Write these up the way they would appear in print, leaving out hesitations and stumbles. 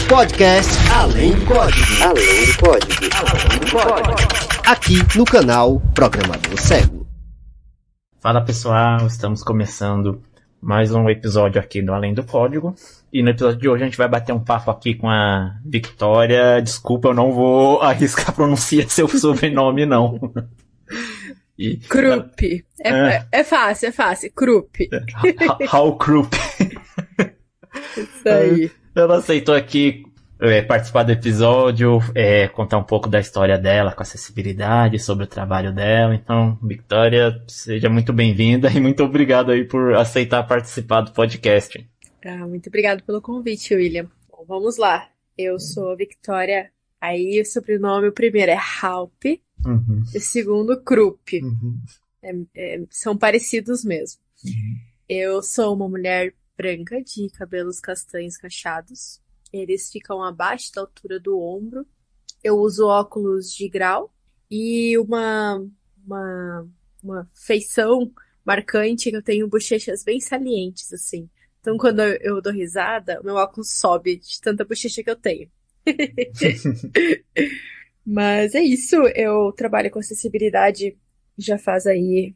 Podcast Além do Código. Além do Código. Aqui no canal Programador Cego. Fala pessoal, estamos começando mais um episódio aqui do Além do Código. E no episódio de hoje a gente vai bater um papo aqui com a Victoria. Desculpa, eu não vou arriscar pronunciar seu sobrenome, não. Krupp. É fácil. Krupp. Hal Krupp. Isso aí. Ela aceitou aqui participar do episódio, contar um pouco da história dela com acessibilidade, sobre o trabalho dela. Então, Victoria, seja muito bem-vinda e muito obrigado aí por aceitar participar do podcast. Muito obrigado pelo convite, William. Bom, vamos lá. Eu sou a Victoria. Aí o sobrenome, o primeiro é Halp, e o segundo Krupp. São parecidos mesmo. Eu sou uma mulher branca de cabelos castanhos cacheados. Eles ficam abaixo da altura do ombro. Eu uso óculos de grau e uma feição marcante que eu tenho bochechas bem salientes, assim. Então, quando eu dou risada, meu óculos sobe de tanta bochecha que eu tenho. Mas é isso, eu trabalho com acessibilidade já faz aí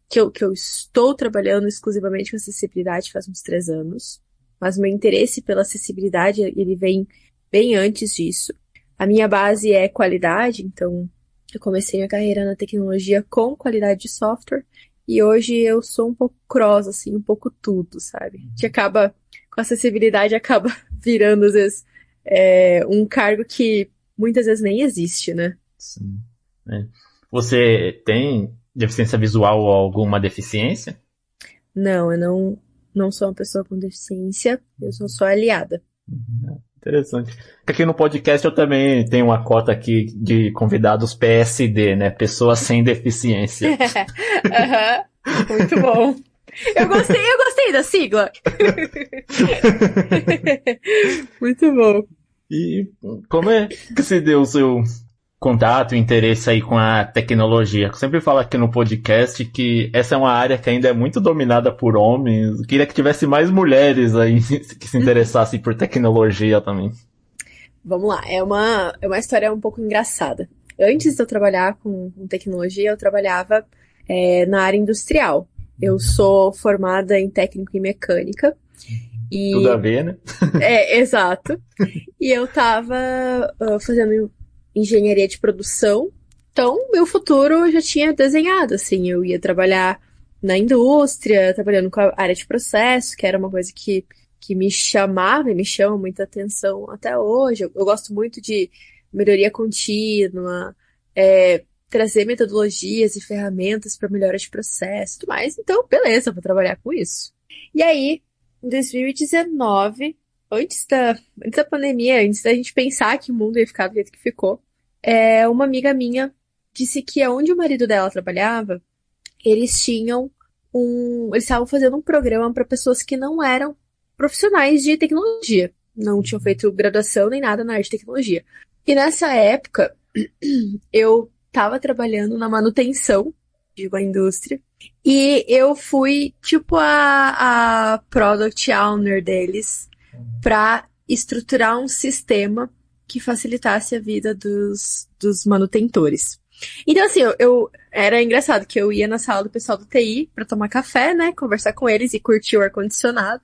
que eu estou trabalhando exclusivamente com acessibilidade faz uns 3 anos, mas meu interesse pela acessibilidade ele vem bem antes disso. A minha base é qualidade, então eu comecei minha carreira na tecnologia com qualidade de software e hoje eu sou um pouco cross, assim, um pouco tudo, sabe? Que acaba, com acessibilidade acaba virando às vezes um cargo que muitas vezes nem existe, né? Sim. Você tem deficiência visual ou alguma deficiência? Não, eu não sou uma pessoa com deficiência, eu sou só aliada. Interessante. Aqui no podcast eu também tenho uma cota aqui de convidados PSD, né? Pessoas sem deficiência. Muito bom. Eu gostei da sigla. Muito bom. E como é que se deu o seu contato e interesse aí com a tecnologia? Eu sempre falo aqui no podcast que essa é uma área que ainda é muito dominada por homens. Eu queria que tivesse mais mulheres aí que se interessassem por tecnologia também. Vamos lá, é uma história um pouco engraçada. Antes de eu trabalhar com tecnologia, eu trabalhava na área industrial. Eu sou formada em técnico em mecânica. E... Tudo a ver, né? Exato. E eu tava fazendo engenharia de produção, então meu futuro eu já tinha desenhado, assim, eu ia trabalhar na indústria, trabalhando com a área de processo, que era uma coisa que me chamava e me chama muita atenção até hoje. Eu gosto muito de melhoria contínua, trazer metodologias e ferramentas para melhora de processo e tudo mais, então beleza, eu vou trabalhar com isso. E aí, em 2019, antes da pandemia, antes da gente pensar que o mundo ia ficar do jeito que ficou, uma amiga minha disse que onde o marido dela trabalhava, eles estavam fazendo um programa para pessoas que não eram profissionais de tecnologia, não tinham feito graduação nem nada na área de tecnologia. E nessa época, eu estava trabalhando na manutenção de uma indústria, e eu fui, tipo, a product owner deles para estruturar um sistema que facilitasse a vida dos manutentores. Então, assim, era engraçado que eu ia na sala do pessoal do TI para tomar café, né, conversar com eles e curtir o ar-condicionado.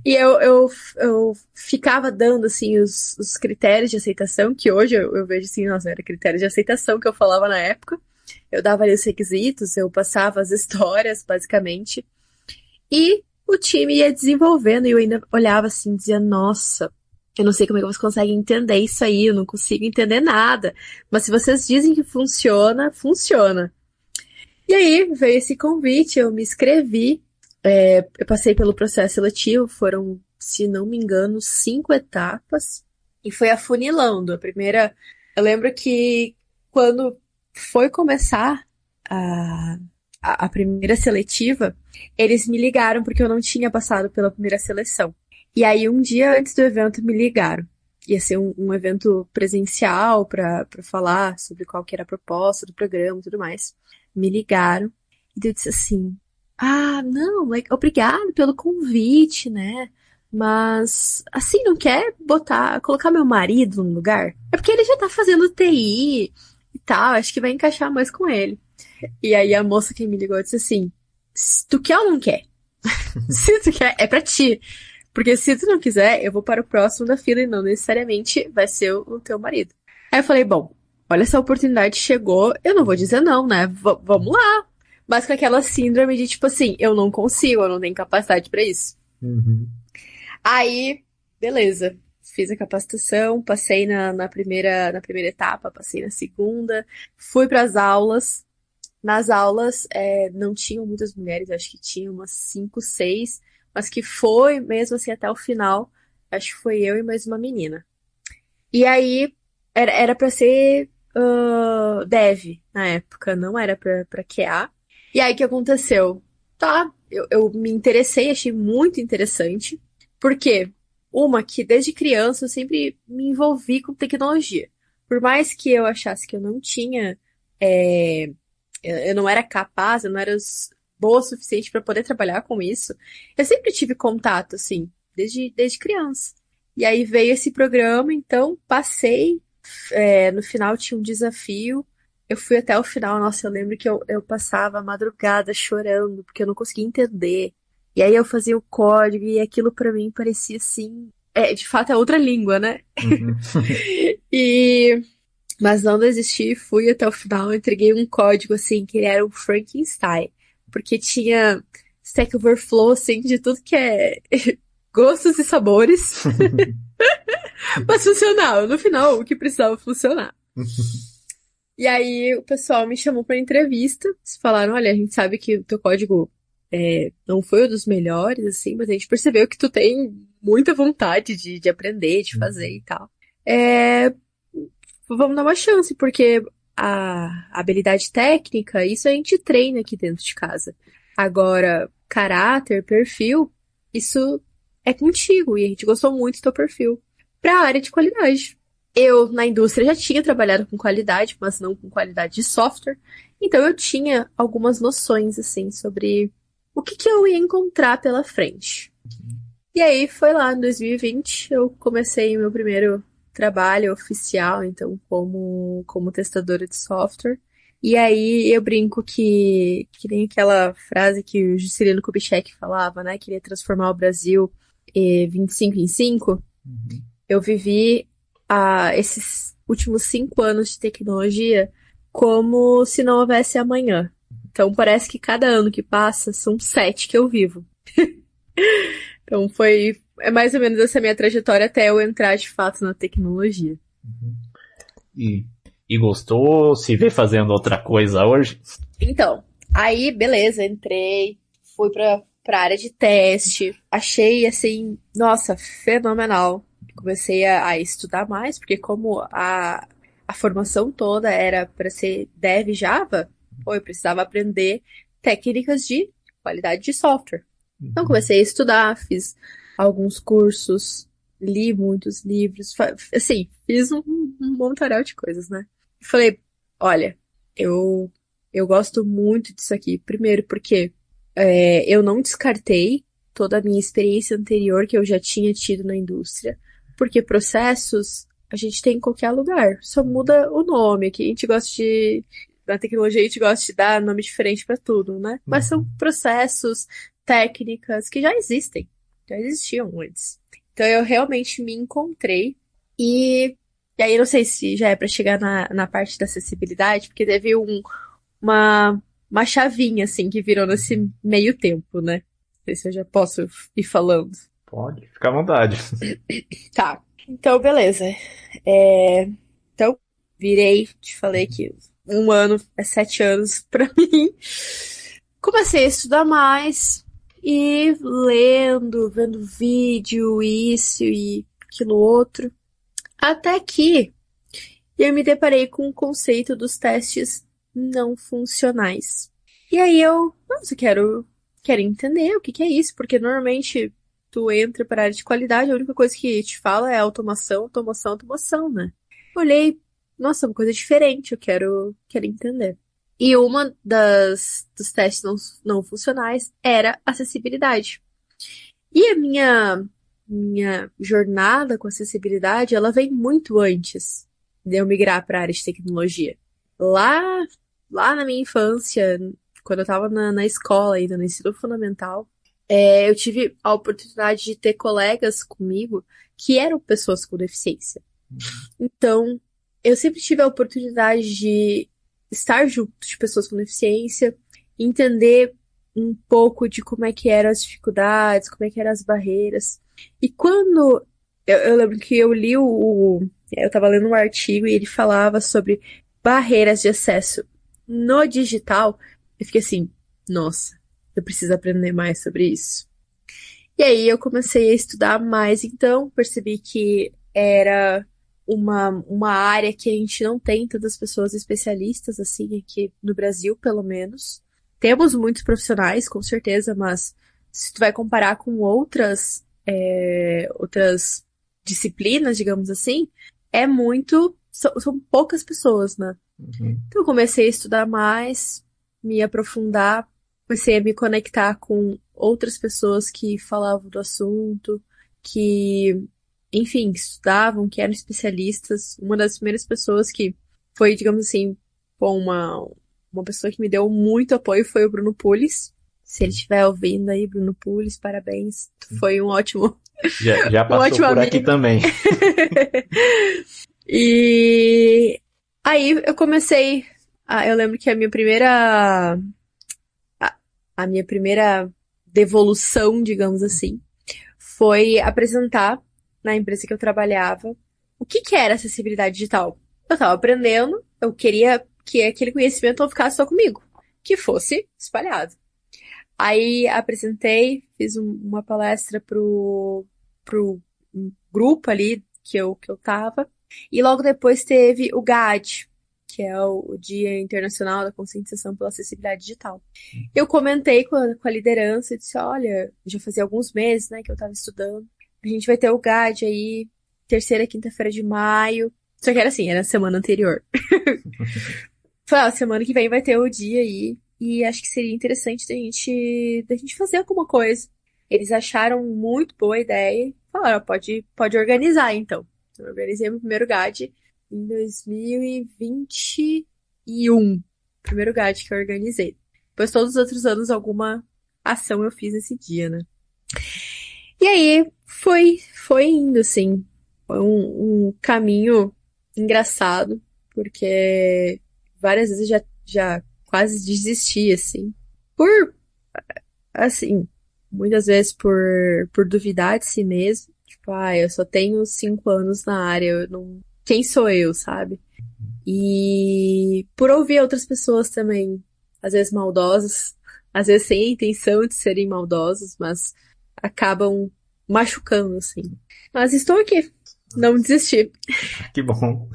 E eu ficava dando, assim, os critérios de aceitação, que hoje eu vejo assim, nossa, era critérios de aceitação que eu falava na época. Eu dava ali os requisitos, eu passava as histórias, basicamente. E o time ia desenvolvendo e eu ainda olhava assim e dizia, nossa, eu não sei como é que vocês conseguem entender isso aí, eu não consigo entender nada. Mas se vocês dizem que funciona, funciona. E aí veio esse convite, eu me inscrevi, eu passei pelo processo seletivo, foram, se não me engano, 5 etapas. E foi afunilando. A primeira, eu lembro que quando foi começar a primeira seletiva, eles me ligaram porque eu não tinha passado pela primeira seleção. E aí, um dia antes do evento, me ligaram. Ia ser um evento presencial para falar sobre qual que era a proposta do programa e tudo mais. Me ligaram e eu disse assim, não, obrigado pelo convite, né? Mas, assim, não quer colocar meu marido no lugar? É porque ele já tá fazendo TI e tal, acho que vai encaixar mais com ele. E aí a moça que me ligou disse assim, tu quer ou não quer? Se tu quer, é pra ti. Porque se tu não quiser, eu vou para o próximo da fila e não necessariamente vai ser o teu marido. Aí eu falei, bom, olha, essa oportunidade chegou, eu não vou dizer não, né? Vamos lá. Mas com aquela síndrome de tipo assim, eu não consigo, eu não tenho capacidade pra isso. Uhum. Aí, beleza. Fiz a capacitação, passei na primeira etapa, passei na segunda, fui para as aulas. Nas aulas não tinham muitas mulheres, acho que tinha umas 5, 6, mas que foi mesmo assim até o final. Acho que foi eu e mais uma menina. E aí era para ser dev na época, não era para QA. E aí o que aconteceu? Tá, eu me interessei, achei muito interessante. Por quê? Uma que desde criança eu sempre me envolvi com tecnologia. Por mais que eu achasse que eu não tinha, eu não era capaz, eu não era boa o suficiente para poder trabalhar com isso, eu sempre tive contato, assim, desde criança. E aí veio esse programa, então passei, no final tinha um desafio, eu fui até o final, nossa, eu lembro que eu passava a madrugada chorando, porque eu não conseguia entender. E aí eu fazia o código e aquilo pra mim parecia assim, de fato é outra língua, né? Uhum. E mas não desisti, fui até o final, entreguei um código assim que ele era um Frankenstein, porque tinha Stack Overflow assim de tudo que é gostos e sabores, mas funcionava. No final, o que precisava funcionar. E aí o pessoal me chamou pra entrevista. Eles falaram, olha, a gente sabe que o teu código não foi um dos melhores, assim, mas a gente percebeu que tu tem muita vontade de aprender, de fazer e tal. Vamos dar uma chance, porque a habilidade técnica, isso a gente treina aqui dentro de casa. Agora, caráter, perfil, isso é contigo, e a gente gostou muito do teu perfil. Pra área de qualidade. Eu, na indústria, já tinha trabalhado com qualidade, mas não com qualidade de software. Então eu tinha algumas noções, assim, sobre o que eu ia encontrar pela frente. E aí foi lá em 2020, eu comecei meu primeiro trabalho oficial, então, como testadora de software. E aí eu brinco que nem aquela frase que o Juscelino Kubitschek falava, né? Que ele ia transformar o Brasil 25 em 5. Eu vivi esses últimos 5 anos de tecnologia como se não houvesse amanhã. Então parece que cada ano que passa são 7 que eu vivo. Então é mais ou menos essa minha trajetória até eu entrar de fato na tecnologia. E gostou? Se vê fazendo outra coisa hoje? Então, aí beleza, entrei, fui pra área de teste, achei assim, nossa, fenomenal. Comecei a estudar mais, porque como a formação toda era para ser Dev Java, eu precisava aprender técnicas de qualidade de software. Então comecei a estudar, fiz alguns cursos, li muitos livros, assim, fiz um montoral de coisas, né? E falei, olha, eu gosto muito disso aqui. Primeiro porque eu não descartei toda a minha experiência anterior que eu já tinha tido na indústria, porque processos a gente tem em qualquer lugar, só muda o nome, que a gente gosta na tecnologia a gente gosta de dar nome diferente para tudo, né? Mas são processos, técnicas que já existiam antes. Então eu realmente me encontrei e aí não sei se já é para chegar na parte da acessibilidade, porque teve uma chavinha assim que virou nesse meio tempo, né? Não sei se eu já posso ir falando. Pode, fica à vontade. Tá, então beleza. Então, te falei que 1 ano é 7 anos pra mim. Comecei a estudar mais e lendo, vendo vídeo, isso e aquilo outro. Até que eu me deparei com o conceito dos testes não funcionais. E aí nossa, quero entender o que é isso, porque normalmente tu entra para a área de qualidade, a única coisa que te fala é automação, automação, automação, né? Olhei, nossa, uma coisa diferente, eu quero entender. E uma dos testes não funcionais era acessibilidade. E a minha jornada com acessibilidade, ela vem muito antes de eu migrar para a área de tecnologia. Lá na minha infância, quando eu estava na escola ainda, no ensino fundamental, eu tive a oportunidade de ter colegas comigo que eram pessoas com deficiência. Então, eu sempre tive a oportunidade de estar junto de pessoas com deficiência, entender um pouco de como é que eram as dificuldades, como é que eram as barreiras. E quando eu lembro que eu li eu estava lendo um artigo e ele falava sobre barreiras de acesso no digital, eu fiquei assim, nossa, eu preciso aprender mais sobre isso. E aí eu comecei a estudar mais, então percebi que era uma área que a gente não tem tantas pessoas especialistas assim aqui no Brasil, pelo menos. Temos muitos profissionais, com certeza, mas se tu vai comparar com outras disciplinas, digamos assim, são poucas pessoas, né? Então eu comecei a estudar mais, me aprofundar, comecei a me conectar com outras pessoas que falavam do assunto, que, enfim, estudavam, que eram especialistas. Uma das primeiras pessoas que foi, digamos assim, uma pessoa que me deu muito apoio foi o Bruno Pulis. Se ele estiver ouvindo aí, Bruno Pulis, parabéns. Tu foi um ótimo Já passou ótimo por amigo. aqui também. E aí eu comecei. Eu lembro que a minha primeira devolução, digamos assim, foi apresentar na empresa que eu trabalhava o que era acessibilidade digital. Eu estava aprendendo, eu queria que aquele conhecimento não ficasse só comigo, que fosse espalhado. Aí apresentei, fiz uma palestra pro grupo ali que eu tava, e logo depois teve o GAD, que é o Dia Internacional da Conscientização pela Acessibilidade Digital. Eu comentei com a liderança e disse, olha, já fazia alguns meses, né, que eu tava estudando, a gente vai ter o GAD aí, terceira quinta-feira de maio, só que era assim, era a semana anterior. Falei, semana que vem vai ter o dia aí, e acho que seria interessante da gente fazer alguma coisa. Eles acharam muito boa a ideia e falaram, pode organizar então. Eu organizei meu primeiro GAD em 2021. Primeiro GAD que eu organizei. Depois todos os outros anos alguma ação eu fiz nesse dia, né? E aí foi indo, assim. Foi um caminho engraçado, porque várias vezes eu já quase desisti, assim. Muitas vezes por duvidar de si mesmo. Tipo, eu só tenho 5 anos na área, quem sou eu, sabe? E por ouvir outras pessoas também, às vezes maldosas, às vezes sem a intenção de serem maldosos, mas acabam machucando, assim. Mas estou aqui, não desisti. Que bom.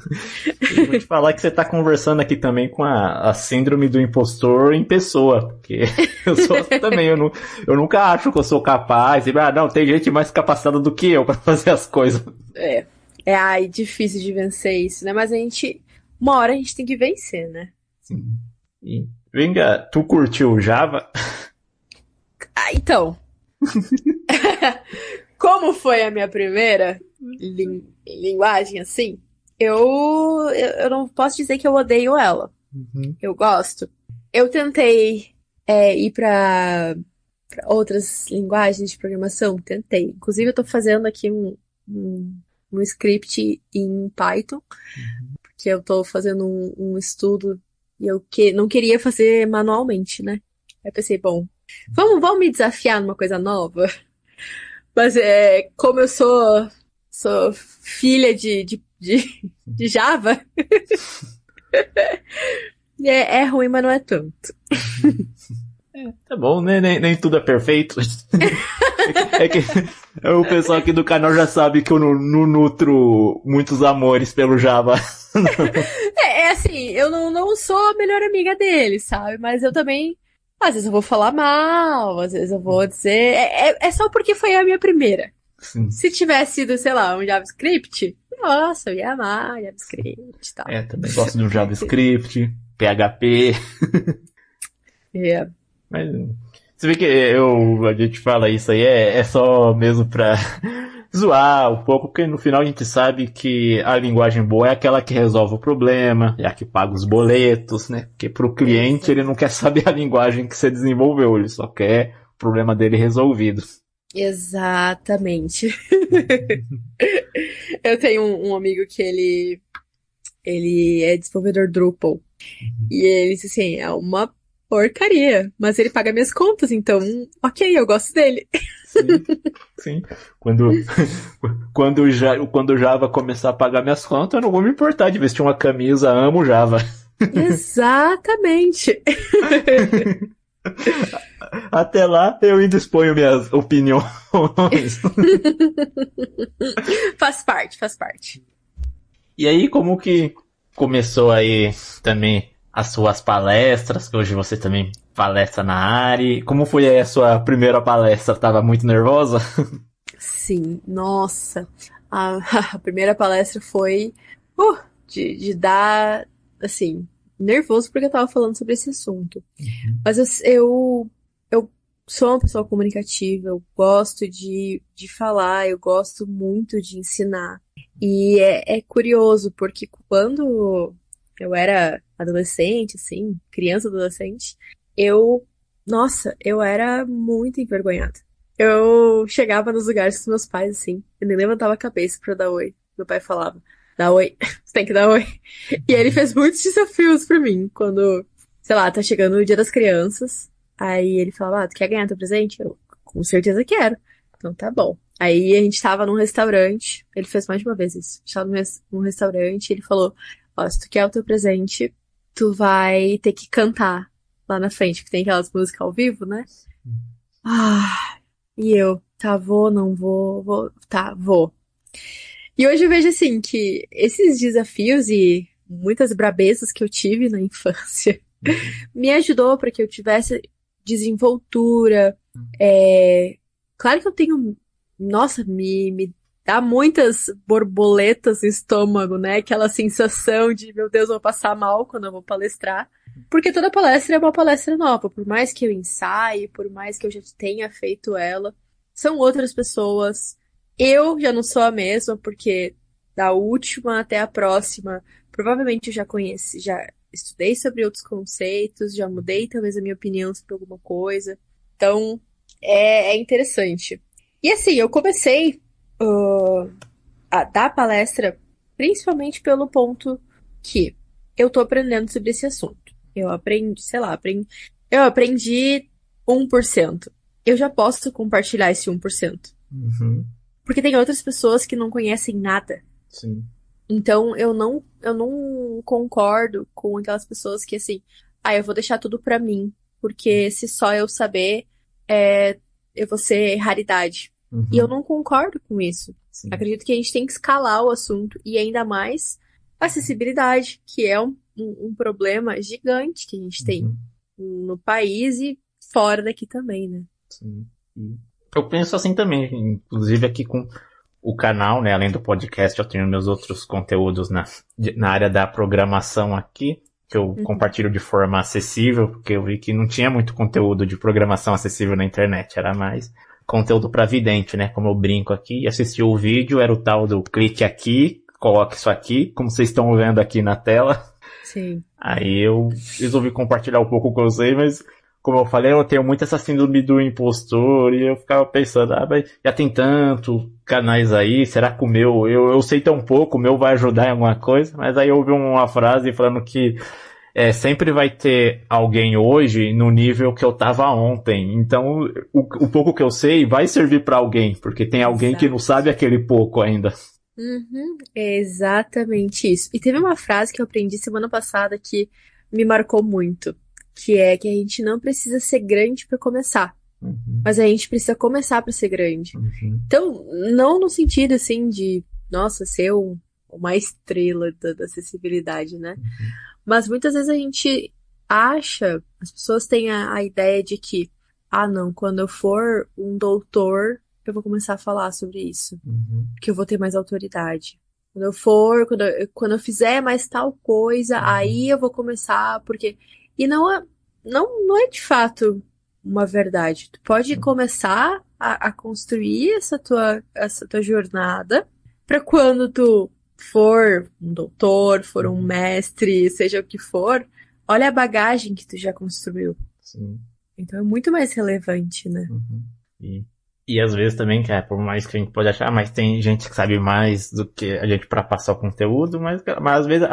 Eu vou te falar que você tá conversando aqui também com a síndrome do impostor em pessoa, porque eu sou assim também, eu nunca acho que eu sou capaz, não, tem gente mais capacitada do que eu pra fazer as coisas. É difícil de vencer isso, né? Mas uma hora a gente tem que vencer, né? Sim. E, venga, tu curtiu o Java? Então. Como foi a minha primeira linguagem, assim, eu não posso dizer que eu odeio ela. Eu gosto. Eu tentei ir para outras linguagens de programação, tentei. Inclusive, eu tô fazendo aqui um script em Python, porque eu tô fazendo um estudo e eu não queria fazer manualmente, né? Aí eu pensei, bom, vamos me desafiar numa coisa nova? Mas como eu sou filha de Java, é ruim, mas não é tanto. Tá bom, né? Nem tudo é perfeito. É que o pessoal aqui do canal já sabe que eu não nutro muitos amores pelo Java. Assim, eu não sou a melhor amiga dele, sabe? Mas eu também, às vezes eu vou falar mal, às vezes eu vou dizer... É só porque foi a minha primeira. Sim. Se tivesse sido, sei lá, um JavaScript, nossa, eu ia amar JavaScript e tal. Também gosto de um JavaScript, PHP. Mas você vê que a gente fala isso aí, é só mesmo pra zoar um pouco, porque no final a gente sabe que a linguagem boa é aquela que resolve o problema, é a que paga os boletos, né? Porque pro cliente ele não quer saber a linguagem que você desenvolveu, ele só quer o problema dele resolvido. Exatamente. Eu tenho um amigo que ele é desenvolvedor Drupal. E ele disse assim, é uma porcaria, mas ele paga minhas contas, então, ok, eu gosto dele. Sim. Quando o Java começar a pagar minhas contas, eu não vou me importar de vestir uma camisa, amo Java. Exatamente. Até lá, eu ainda exponho minhas opiniões. Faz parte. E aí, como que começou aí também as suas palestras, que hoje você também palestra na área. Como foi aí a sua primeira palestra? Tava muito nervosa? Sim, nossa. A primeira palestra foi de dar, assim, nervoso porque eu tava falando sobre esse assunto. Mas eu sou uma pessoa comunicativa, eu gosto de falar, eu gosto muito de ensinar. E é curioso, porque quando eu era adolescente, assim, criança, adolescente, eu era muito envergonhada. Eu chegava nos lugares com meus pais, assim, eu nem levantava a cabeça pra dar oi. Meu pai falava, dá oi, você tem que dar oi. E ele fez muitos desafios pra mim, quando, sei lá, tá chegando o Dia das Crianças, aí ele falava, tu quer ganhar teu presente? Eu, com certeza quero. Então tá bom. Aí a gente tava num restaurante, ele fez mais de uma vez isso. A gente tava num restaurante e ele falou, ó, se tu quer o teu presente, tu vai ter que cantar lá na frente, que tem aquelas músicas ao vivo, né? E eu, tá, vou, não vou, tá, vou. E hoje eu vejo assim que esses desafios e muitas brabezas que eu tive na infância me ajudou para que eu tivesse desenvoltura. Claro que eu tenho, nossa, me dá muitas borboletas no estômago, né? Aquela sensação de, meu Deus, eu vou passar mal quando eu vou palestrar. Porque toda palestra é uma palestra nova. Por mais que eu ensaie, por mais que eu já tenha feito ela, são outras pessoas. Eu já não sou a mesma, porque da última até a próxima, provavelmente eu já conheci, já estudei sobre outros conceitos, já mudei talvez a minha opinião sobre alguma coisa. Então, é interessante. E assim, eu comecei a dar palestra principalmente pelo ponto que eu tô aprendendo sobre esse assunto. Eu aprendi, sei lá, eu aprendi 1%. Eu já posso compartilhar esse 1%. Porque tem outras pessoas que não conhecem nada. Sim. Então, eu não concordo com aquelas pessoas que, assim, eu vou deixar tudo pra mim, porque se só eu saber, eu vou ser raridade. E eu não concordo com isso. Sim. Acredito que a gente tem que escalar o assunto, e ainda mais acessibilidade, que é um problema gigante que a gente tem no país e fora daqui também, né? Sim. Eu penso assim também, inclusive aqui com o canal, né? Além do podcast, eu tenho meus outros conteúdos na área da programação aqui, que eu compartilho de forma acessível, porque eu vi que não tinha muito conteúdo de programação acessível na internet, era mais conteúdo para vidente, né? Como eu brinco aqui, assistir o vídeo, era o tal do clique aqui, coloque isso aqui, como vocês estão vendo aqui na tela. Sim. Aí eu resolvi compartilhar um pouco com vocês, mas como eu falei, eu tenho muito essa síndrome do impostor, e eu ficava pensando, mas já tem tanto canais aí, será que o meu, eu sei tão pouco, o meu vai ajudar em alguma coisa? Mas aí eu ouvi uma frase falando que sempre vai ter alguém hoje no nível que eu tava ontem, então o pouco que eu sei vai servir para alguém, porque tem alguém que não sabe aquele pouco ainda. É exatamente isso. E teve uma frase que eu aprendi semana passada que me marcou muito, que é que a gente não precisa ser grande para começar, mas a gente precisa começar para ser grande. Então, não no sentido assim de, nossa, ser uma estrela da acessibilidade, né? Mas muitas vezes a gente acha, as pessoas têm a ideia de que, não, quando eu for um doutor, eu vou começar a falar sobre isso, que eu vou ter mais autoridade. Quando eu fizer mais tal coisa, aí eu vou começar, porque... E não é de fato uma verdade. Tu pode começar a construir essa tua jornada para quando tu for um doutor, for um mestre, seja o que for, olha a bagagem que tu já construiu. Sim. Então é muito mais relevante, né? E às vezes também, cara, por mais que a gente pode achar, mas tem gente que sabe mais do que a gente para passar o conteúdo, mas às vezes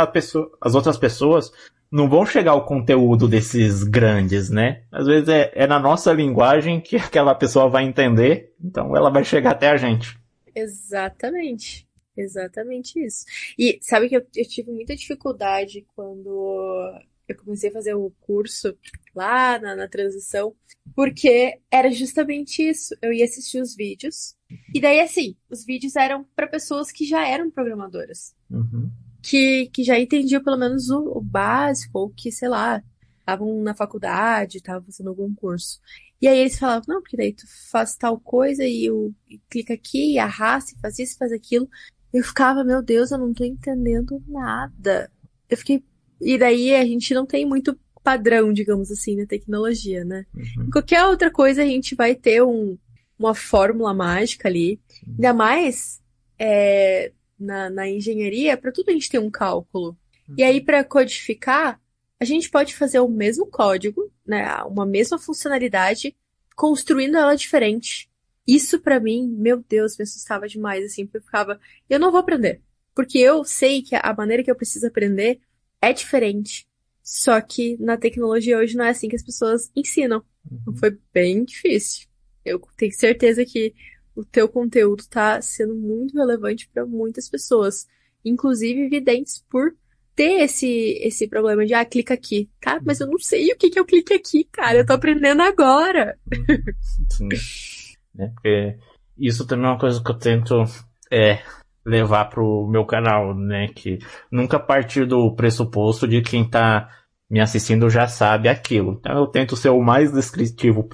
as outras pessoas não vão chegar ao conteúdo desses grandes, né? Às vezes é na nossa linguagem que aquela pessoa vai entender, então ela vai chegar até a gente. Exatamente. Exatamente isso. E sabe que eu tive muita dificuldade quando eu comecei a fazer o curso lá na transição, porque era justamente isso. Eu ia assistir os vídeos, e daí, assim, os vídeos eram para pessoas que já eram programadoras, Uhum. que já entendiam pelo menos o básico, ou que, sei lá, estavam na faculdade, estavam fazendo algum curso. E aí eles falavam, não, porque daí tu faz tal coisa e clica aqui, e arrasta, e faz isso, faz aquilo. Eu ficava, meu Deus, eu não tô entendendo nada. Eu fiquei. E daí a gente não tem muito padrão, digamos assim, na tecnologia, né? Em qualquer outra coisa a gente vai ter uma fórmula mágica ali. Ainda mais na engenharia, para tudo a gente tem um cálculo. E aí, para codificar, a gente pode fazer o mesmo código, né? Uma mesma funcionalidade, construindo ela diferente. Isso pra mim, meu Deus, me assustava demais, assim, porque eu ficava, eu não vou aprender. Porque eu sei que a maneira que eu preciso aprender é diferente. Só que na tecnologia hoje não é assim que as pessoas ensinam. Então foi bem difícil. Eu tenho certeza que o teu conteúdo tá sendo muito relevante para muitas pessoas. Inclusive videntes por ter esse problema de, clica aqui, tá? Mas eu não sei o que é o clique aqui, cara. Eu tô aprendendo agora. Sim. Né? Porque isso também é uma coisa que eu tento levar pro meu canal, né? Que nunca partir do pressuposto de quem tá me assistindo já sabe aquilo. Então eu tento ser o mais descritivo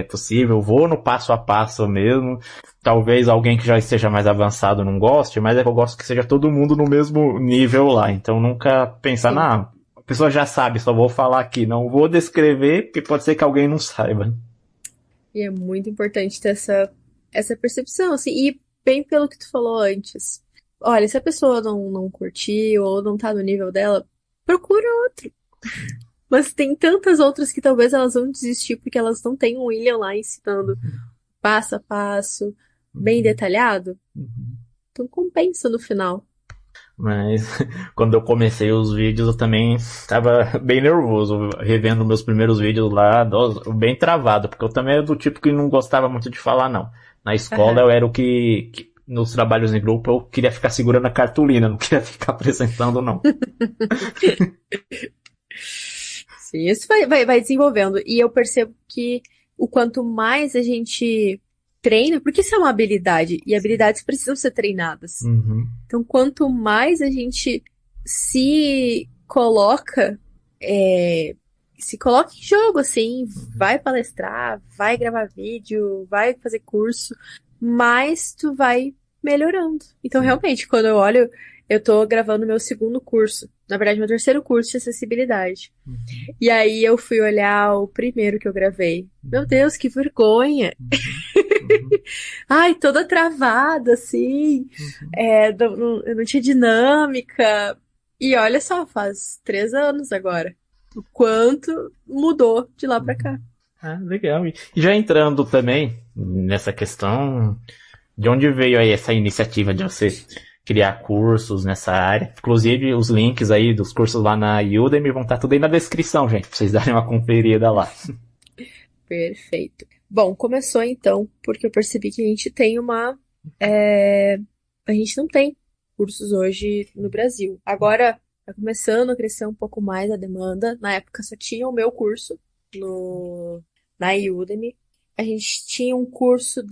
possível, vou no passo a passo mesmo. Talvez alguém que já esteja mais avançado não goste, mas eu gosto que seja todo mundo no mesmo nível lá. Então nunca pensar, a pessoa já sabe, só vou falar aqui. Não vou descrever, porque pode ser que alguém não saiba. E é muito importante ter essa percepção, assim, e bem pelo que tu falou antes. Olha, se a pessoa não curtiu ou não tá no nível dela, procura outro. Mas tem tantas outras que talvez elas vão desistir porque elas não têm um William lá ensinando passo a passo, bem detalhado. Então compensa no final. Mas quando eu comecei os vídeos eu também estava bem nervoso, revendo meus primeiros vídeos lá, bem travado, porque eu também era do tipo que não gostava muito de falar, não. Na escola eu era o que nos trabalhos em grupo eu queria ficar segurando a cartolina, não queria ficar apresentando, não. Sim, isso vai desenvolvendo. E eu percebo que o quanto mais a gente treina, porque isso é uma habilidade, e habilidades precisam ser treinadas. Então, quanto mais a gente se coloca em jogo, assim, vai palestrar, vai gravar vídeo, vai fazer curso, mais tu vai melhorando. Então, realmente, quando eu olho, eu tô gravando meu segundo curso. Na verdade, meu terceiro curso de acessibilidade. E aí eu fui olhar o primeiro que eu gravei. Meu Deus, que vergonha! Ai, toda travada, assim. Eu não tinha dinâmica. E olha só, faz 3 anos agora. O quanto mudou de lá pra cá. Legal. E já entrando também nessa questão, de onde veio aí essa iniciativa de você criar cursos nessa área? Inclusive, os links aí dos cursos lá na Udemy vão estar tudo aí na descrição, gente, pra vocês darem uma conferida lá. Perfeito. Bom, começou então, porque eu percebi que a gente tem a gente não tem cursos hoje no Brasil. Agora, tá começando a crescer um pouco mais a demanda. Na época só tinha o meu curso na Udemy. A gente tinha um curso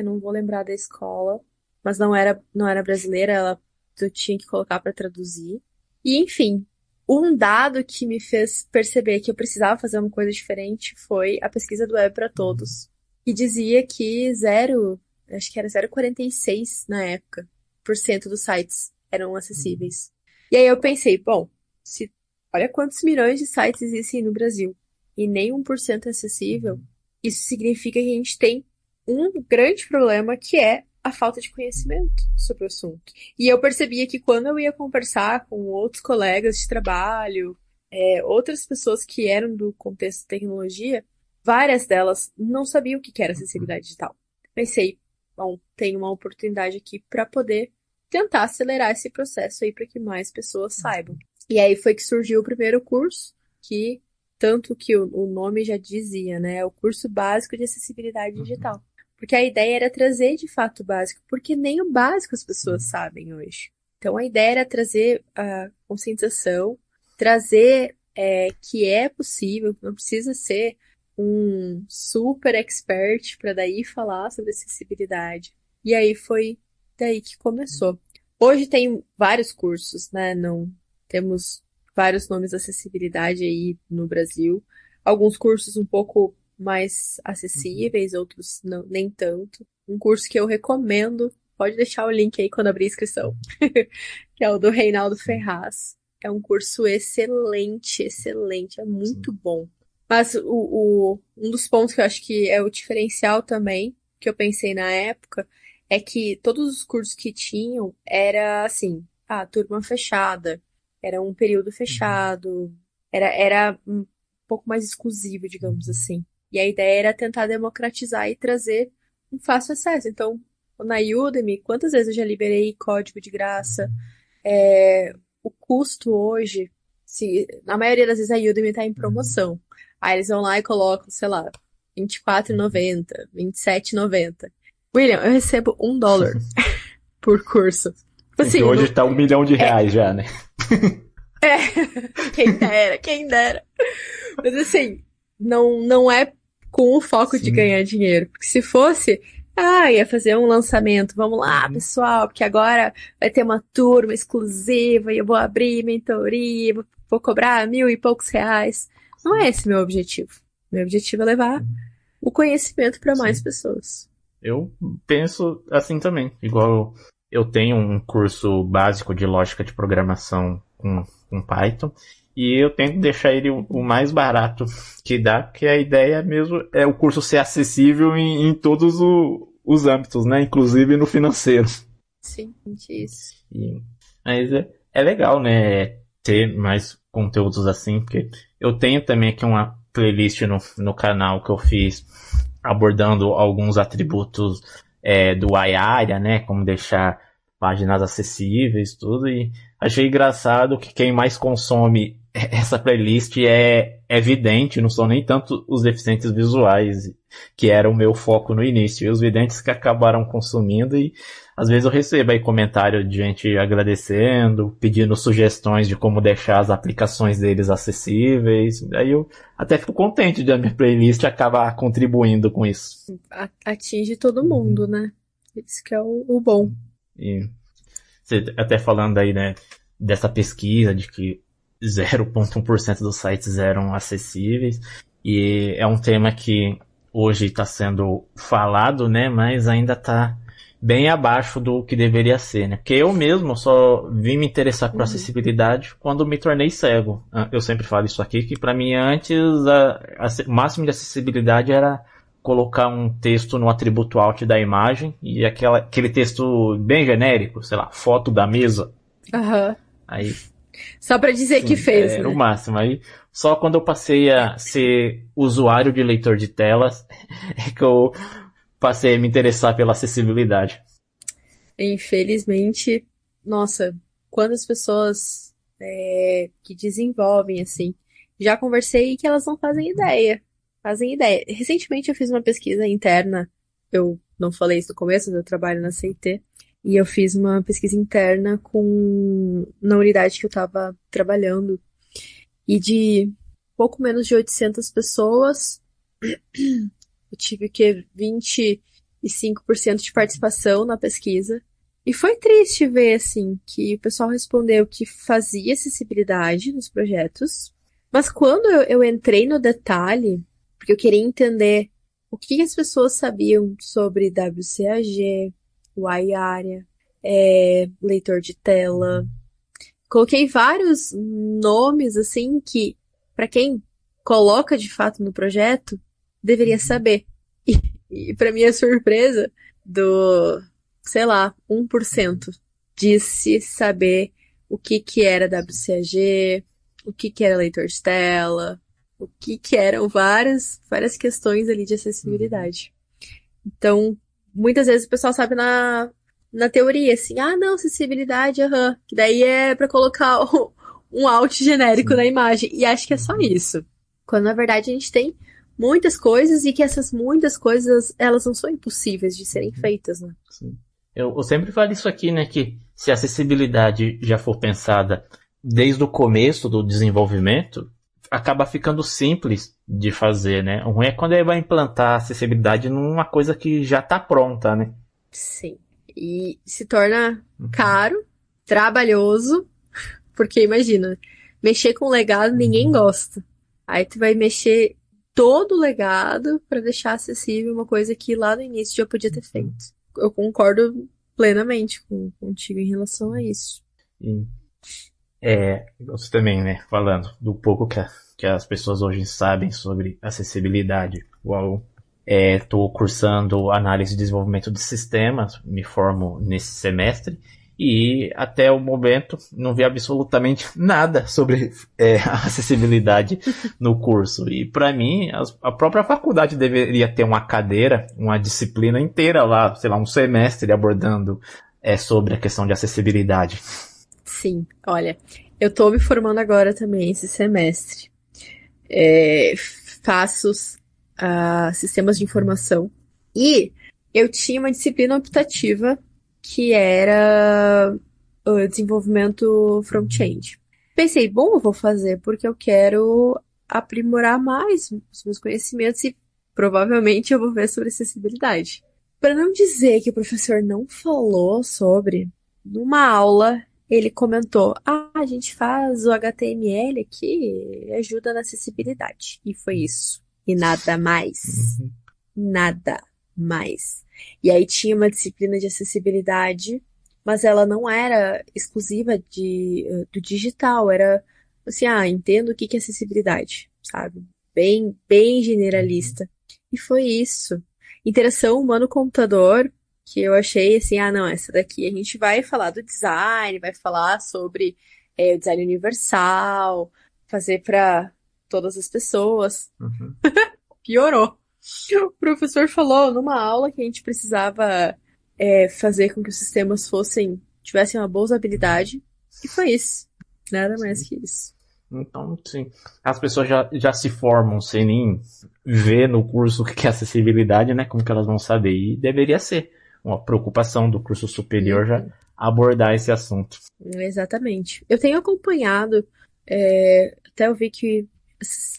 não vou lembrar da escola, mas não era brasileira, eu tinha que colocar para traduzir. E, enfim, um dado que me fez perceber que eu precisava fazer uma coisa diferente foi a pesquisa do Web para Todos. E dizia que acho que era 0,46 na época, por cento dos sites eram acessíveis. E aí eu pensei, bom, olha quantos milhões de sites existem no Brasil. e nem 1% é acessível, isso significa que a gente tem um grande problema que é a falta de conhecimento sobre o assunto. E eu percebia que quando eu ia conversar com outros colegas de trabalho, outras pessoas que eram do contexto de tecnologia, várias delas não sabiam o que era acessibilidade digital. Pensei, bom, tem uma oportunidade aqui para poder tentar acelerar esse processo aí para que mais pessoas saibam. E aí foi que surgiu o primeiro curso, que tanto que o nome já dizia, né? É o curso básico de acessibilidade digital. Porque a ideia era trazer de fato o básico, porque nem o básico as pessoas sabem hoje. Então a ideia era trazer a conscientização, trazer que é possível, não precisa ser um super expert para daí falar sobre acessibilidade. E aí foi daí que começou. Hoje tem vários cursos, né? Não temos vários nomes de acessibilidade aí no Brasil. Alguns cursos um pouco mais acessíveis, outros não, nem tanto. Um curso que eu recomendo, pode deixar o link aí quando abrir a inscrição, que é o do Reinaldo Ferraz. É um curso excelente, excelente, é muito bom. Mas um dos pontos que eu acho que é o diferencial também, que eu pensei na época, é que todos os cursos que tinham era assim, turma fechada, era um período fechado, era um pouco mais exclusivo, digamos assim. E a ideia era tentar democratizar e trazer um fácil acesso. Então, na Udemy, quantas vezes eu já liberei código de graça? O custo hoje, na maioria das vezes a Udemy está em promoção. Aí eles vão lá e colocam, sei lá, R$24,90, R$27,90. William, eu recebo $1 por curso. Assim, que hoje tá R$1 milhão já, né? Quem dera. Mas assim, não é com o foco de ganhar dinheiro. Porque se fosse, ia fazer um lançamento, vamos lá, pessoal, porque agora vai ter uma turma exclusiva e eu vou abrir mentoria, vou cobrar R$1.000 e poucos. Não é esse meu objetivo. Meu objetivo é levar o conhecimento para mais pessoas. Eu penso assim também. Igual eu tenho um curso básico de lógica de programação com Python e eu tento deixar ele o mais barato que dá, porque a ideia mesmo é o curso ser acessível em todos os âmbitos, né? Inclusive no financeiro. Sim, isso. Mas é legal, né? Ter mais conteúdos assim, porque eu tenho também aqui uma playlist no canal que eu fiz abordando alguns atributos do iAria, né? Como deixar páginas acessíveis, tudo. E achei engraçado que quem mais consome essa playlist é vidente, não são nem tanto os deficientes visuais, que era o meu foco no início. E os videntes que acabaram consumindo e às vezes eu recebo aí comentário de gente agradecendo, pedindo sugestões de como deixar as aplicações deles acessíveis. Aí eu até fico contente de a minha playlist acabar contribuindo com isso. Atinge todo mundo, né? Isso que é o bom. E você até falando aí, né, dessa pesquisa de que 0,1% dos sites eram acessíveis. E é um tema que hoje está sendo falado, né, mas ainda está bem abaixo do que deveria ser, né? Porque eu mesmo só vim me interessar por acessibilidade quando me tornei cego. Eu sempre falo isso aqui, que para mim antes o máximo de acessibilidade era colocar um texto no atributo alt da imagem e aquele texto bem genérico, sei lá, foto da mesa. Aí, só para dizer que fez, era né? o máximo. Aí, só quando eu passei a ser usuário de leitor de telas é que eu passei a me interessar pela acessibilidade. Infelizmente, nossa, quantas pessoas que desenvolvem, assim, já conversei que elas não fazem ideia. Recentemente eu fiz uma pesquisa interna, eu não falei isso no começo, mas eu trabalho na CIT, e eu fiz uma pesquisa interna na unidade que eu estava trabalhando, e de pouco menos de 800 pessoas, eu tive 25% de participação na pesquisa. E foi triste ver, assim, que o pessoal respondeu que fazia acessibilidade nos projetos. Mas quando eu entrei no detalhe, porque eu queria entender o que as pessoas sabiam sobre WCAG, o iAria, leitor de tela. Coloquei vários nomes, assim, que, para quem coloca de fato no projeto deveria saber. E para minha surpresa, sei lá, 1% disse saber o que era WCAG, o que era leitor de tela, o que eram várias questões ali de acessibilidade. Então, muitas vezes o pessoal sabe na teoria, assim, não, acessibilidade, que daí é para colocar um alt genérico na imagem. E acho que é só isso. Quando, na verdade, a gente tem muitas coisas e que essas muitas coisas, elas não são impossíveis de serem feitas, né? Sim. Eu sempre falo isso aqui, né, que se a acessibilidade já for pensada desde o começo do desenvolvimento, acaba ficando simples de fazer, né? O ruim é quando ele vai implantar a acessibilidade numa coisa que já está pronta, né? Sim. E se torna caro, trabalhoso, porque imagina, mexer com legado ninguém gosta. Aí tu vai mexer todo o legado para deixar acessível uma coisa que lá no início já podia ter feito. Eu concordo plenamente contigo em relação a isso. Você também, né, falando do pouco que as pessoas hoje sabem sobre acessibilidade. Estou cursando análise e desenvolvimento de sistemas, me formo nesse semestre, e até o momento não vi absolutamente nada sobre a acessibilidade no curso. E para mim, a própria faculdade deveria ter uma cadeira, uma disciplina inteira lá, sei lá, um semestre abordando sobre a questão de acessibilidade. Sim, olha, eu tô me formando agora também esse semestre. Faço sistemas de informação. E eu tinha uma disciplina optativa que era desenvolvimento front-end. Pensei, bom, eu vou fazer porque eu quero aprimorar mais os meus conhecimentos e provavelmente eu vou ver sobre acessibilidade. Para não dizer que o professor não falou sobre, numa aula ele comentou, a gente faz o HTML aqui, ajuda na acessibilidade. E foi isso. E nada mais. Nada mais. E aí tinha uma disciplina de acessibilidade, mas ela não era exclusiva do digital, era assim, entendo o que é acessibilidade, sabe? Bem generalista. E foi isso. Interação humano-computador, que eu achei assim, não, essa daqui a gente vai falar do design, vai falar sobre o design universal, fazer para todas as pessoas. Piorou. O professor falou numa aula que a gente precisava fazer com que os sistemas tivessem uma boa usabilidade, e foi isso. Nada mais que isso. Então, sim, as pessoas já se formam sem nem ver no curso o que é acessibilidade, né? Como que elas vão saber? E deveria ser uma preocupação do curso superior já abordar esse assunto. Exatamente. Eu tenho acompanhado, até eu vi que,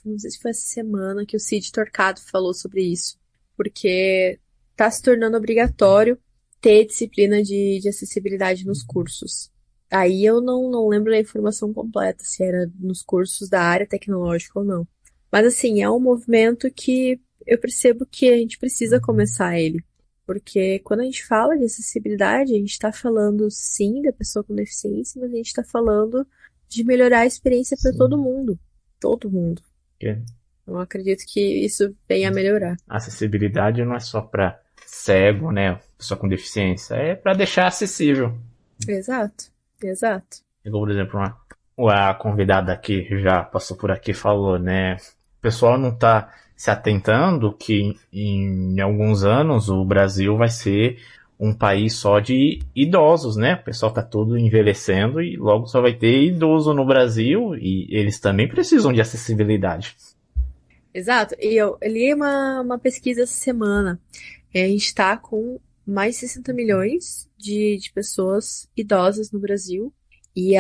não sei se foi essa semana, que o Cid Torquato falou sobre isso, porque está se tornando obrigatório ter disciplina de acessibilidade nos cursos. Aí eu não lembro da informação completa, se era nos cursos da área tecnológica ou não. Mas assim, é um movimento que eu percebo que a gente precisa começar ele. Porque quando a gente fala de acessibilidade, a gente está falando sim da pessoa com deficiência, mas a gente está falando de melhorar a experiência para todo mundo. Todo mundo. Eu acredito que isso venha a melhorar. A acessibilidade não é só para cego, né? Pessoa com deficiência. É para deixar acessível. Exato. Igual, por exemplo, a convidada que já passou por aqui falou, né? O pessoal não está se atentando que em alguns anos o Brasil vai ser um país só de idosos, né? O pessoal tá todo envelhecendo e logo só vai ter idoso no Brasil e eles também precisam de acessibilidade. Exato. E eu li uma pesquisa essa semana. A gente está com mais de 60 milhões de pessoas idosas no Brasil e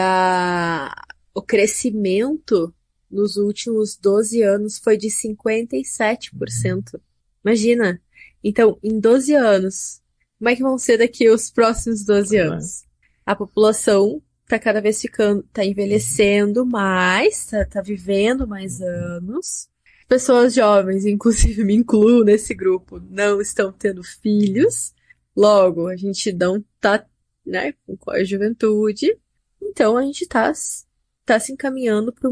o crescimento nos últimos 12 anos foi de 57%. Imagina! Então, em 12 anos, como é que vão ser daqui os próximos 12 anos? A população tá cada vez tá envelhecendo mais, tá vivendo mais anos. Pessoas jovens, inclusive me incluo nesse grupo, não estão tendo filhos. Logo, a gente não tá, né, com a juventude. Então, a gente tá se encaminhando para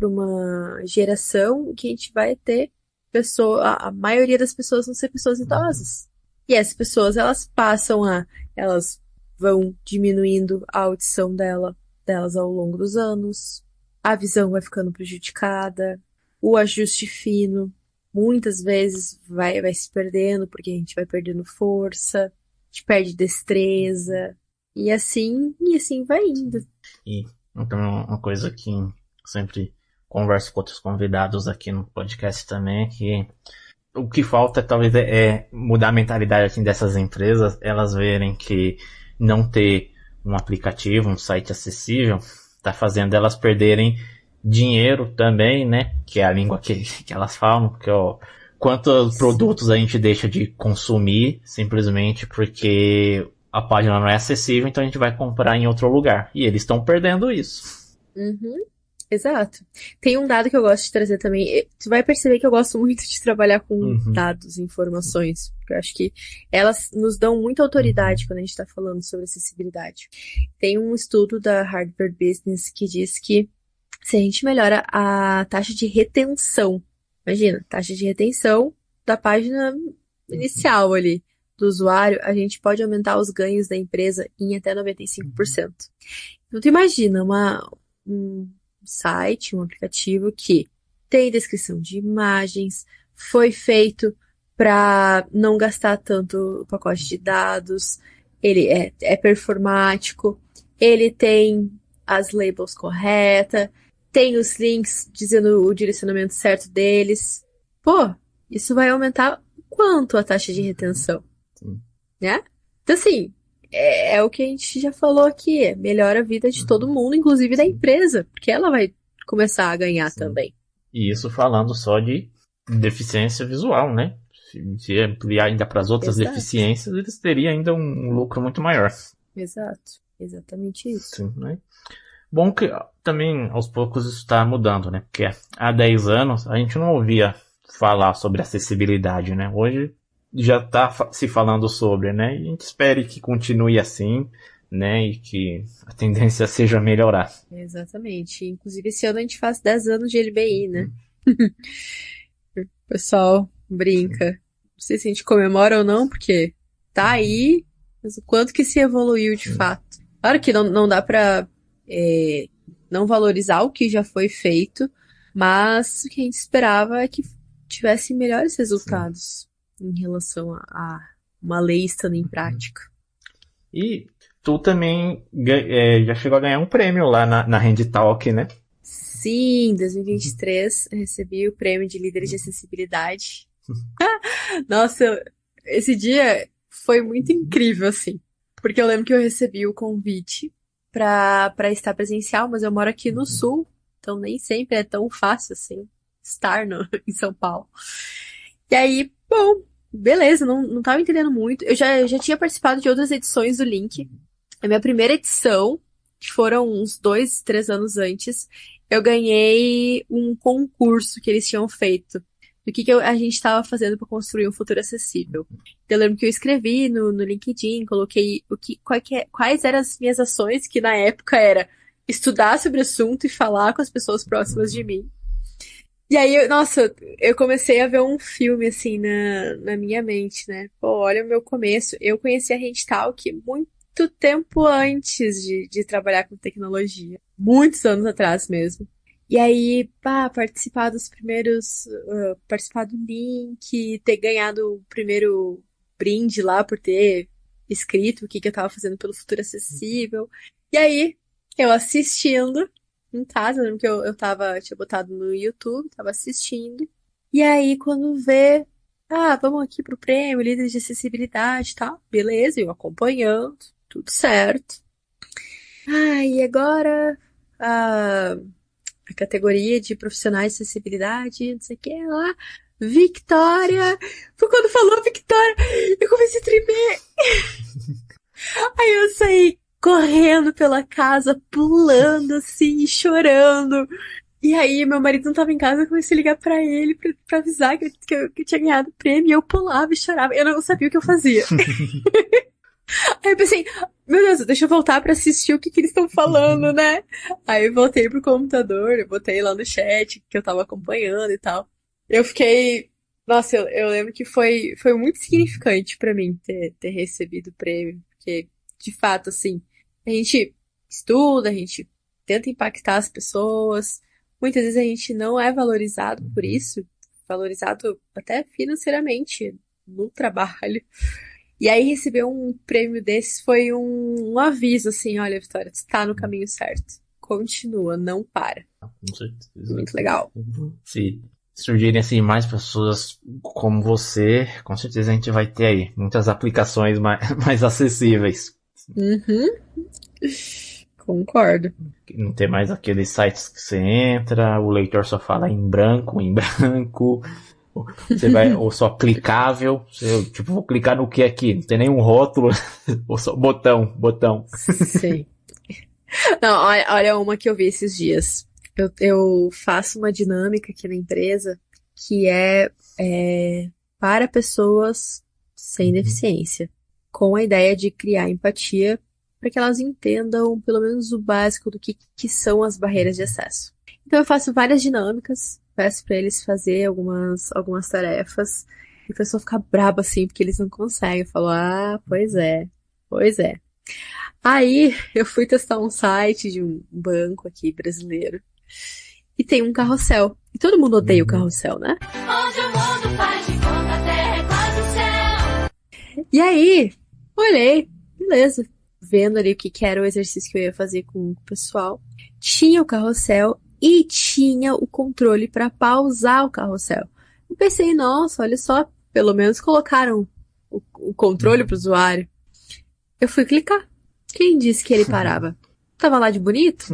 uma geração que a gente vai ter a maioria das pessoas vão ser pessoas idosas. E essas pessoas, elas vão diminuindo a audição delas ao longo dos anos, a visão vai ficando prejudicada, o ajuste fino muitas vezes vai se perdendo, porque a gente vai perdendo força, a gente perde destreza, e assim vai indo. E então, uma coisa que eu sempre converso com outros convidados aqui no podcast também é que o que falta talvez é mudar a mentalidade assim, dessas empresas, elas verem que não ter um aplicativo, um site acessível, tá fazendo elas perderem dinheiro também, né? Que é a língua que elas falam, porque quantos produtos a gente deixa de consumir simplesmente porque a página não é acessível, então a gente vai comprar em outro lugar. E eles estão perdendo isso. Uhum, exato. Tem um dado que eu gosto de trazer também. Tu vai perceber que eu gosto muito de trabalhar com dados, informações, porque eu acho que elas nos dão muita autoridade quando a gente está falando sobre acessibilidade. Tem um estudo da Harvard Business que diz que se a gente melhora a taxa de retenção, imagina, taxa de retenção da página inicial ali do usuário, a gente pode aumentar os ganhos da empresa em até 95%. Então, tu imagina um site, um aplicativo que tem descrição de imagens, foi feito para não gastar tanto o pacote de dados, ele é performático, ele tem as labels corretas, tem os links dizendo o direcionamento certo deles. Pô, isso vai aumentar quanto a taxa de retenção? Né? Então, assim, é o que a gente já falou aqui. Melhora a vida de todo mundo, inclusive da empresa, porque ela vai começar a ganhar também. E isso falando só de deficiência visual, né? Se ampliar ainda para as outras deficiências, eles teriam ainda um lucro muito maior. Exato. Exatamente isso. Sim, né? Bom que também aos poucos isso está mudando, né? Porque há 10 anos a gente não ouvia falar sobre acessibilidade, né? Hoje já está se falando sobre, né? E a gente espere que continue assim, né? E que a tendência seja melhorar. Exatamente. Inclusive esse ano a gente faz 10 anos de LBI, né? O pessoal brinca. Não sei se a gente comemora ou não, porque tá aí, mas o quanto que se evoluiu de fato. Claro que não dá pra não valorizar o que já foi feito, mas o que a gente esperava é que tivesse melhores resultados em relação a uma lei estando em prática. E tu também já chegou a ganhar um prêmio lá na HandTalk, né? Sim, em 2023 eu recebi o prêmio de líder de acessibilidade. Nossa, esse dia foi muito incrível, assim. Porque eu lembro que eu recebi o convite pra estar presencial, mas eu moro aqui no Sul, então nem sempre é tão fácil, assim, estar em São Paulo. E aí, bom, beleza, não tava entendendo muito. Eu já tinha participado de outras edições do Link. A minha primeira edição, que foram uns 2, 3 anos antes, eu ganhei um concurso que eles tinham feito do que a gente estava fazendo para construir um futuro acessível. Eu lembro que eu escrevi no LinkedIn, coloquei quais eram as minhas ações, que na época era estudar sobre o assunto e falar com as pessoas próximas de mim. E aí, eu comecei a ver um filme, assim, na minha mente, né? Pô, olha o meu começo. Eu conheci a HandTalk muito tempo antes de trabalhar com tecnologia. Muitos anos atrás mesmo. E aí, participar dos primeiros... participar do Link, ter ganhado o primeiro brinde lá por ter escrito o que eu tava fazendo pelo futuro acessível. E aí, eu assistindo em casa, lembro que eu tinha botado no YouTube, tava assistindo. E aí, quando vê, vamos aqui pro prêmio, líder de acessibilidade e tal. Beleza, eu acompanhando, tudo certo. E agora a categoria de profissionais de acessibilidade, não sei o que lá. Vitória! Foi quando falou Vitória, eu comecei a tremer. Aí eu saí correndo pela casa, pulando assim, chorando. E aí meu marido não tava em casa, eu comecei a ligar pra ele pra avisar que eu tinha ganhado o prêmio. E eu pulava e chorava. Eu não sabia o que eu fazia. Aí eu pensei, meu Deus, deixa eu voltar pra assistir o que eles estão falando, né? Aí eu voltei pro computador, eu botei lá no chat que eu tava acompanhando e tal. Eu fiquei. Nossa, eu lembro que foi muito significante pra mim ter recebido o prêmio, porque, de fato, assim, a gente estuda, a gente tenta impactar as pessoas, muitas vezes a gente não é valorizado por isso, valorizado até financeiramente no trabalho. E aí receber um prêmio desses foi um aviso, assim, olha, Vitória, tu tá no caminho certo. Continua, não para. Com certeza. Muito legal. Se surgirem assim mais pessoas como você, com certeza a gente vai ter aí muitas aplicações mais acessíveis. Uhum. Concordo. Não ter mais aqueles sites que você entra, o leitor só fala em branco, você vai, ou só clicável, você, tipo, vou clicar no que aqui? Não tem nenhum rótulo, ou só botão. Sim. Não, olha uma que eu vi esses dias. Eu faço uma dinâmica aqui na empresa que é para pessoas sem deficiência, com a ideia de criar empatia para que elas entendam pelo menos o básico do que são as barreiras de acesso. Então eu faço várias dinâmicas, peço para eles fazer algumas tarefas, e a pessoa fica braba assim, porque eles não conseguem. Eu falo, pois é. Aí eu fui testar um site de um banco aqui brasileiro, e tem um carrossel. E todo mundo odeia o carrossel, né? Onde o mundo faz de conta, a terra é quase o céu. E aí, olhei, beleza. Vendo ali o que era o exercício que eu ia fazer com o pessoal. Tinha o carrossel e tinha o controle para pausar o carrossel. Eu pensei, nossa, olha só, pelo menos colocaram o controle pro usuário. Eu fui clicar. Quem disse que ele parava? Tava lá de bonito?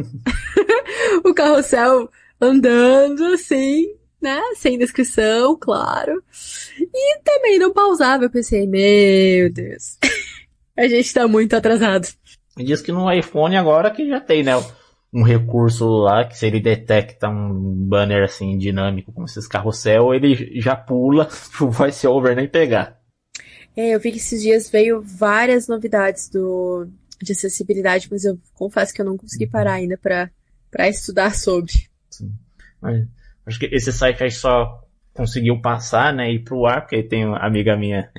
O carrossel andando assim, né? Sem descrição, claro. E também não pausava. Eu pensei, meu Deus. A gente tá muito atrasado. E diz que no iPhone agora que já tem, né? Um recurso lá que se ele detecta um banner assim dinâmico com esses carrossel, ele já pula pro voice over nem pegar. Eu vi que esses dias veio várias novidades de acessibilidade, mas eu confesso que eu não consegui parar ainda pra estudar sobre. Sim. Mas acho que esse site aí só conseguiu passar, né, ir pro ar, porque tem uma amiga minha,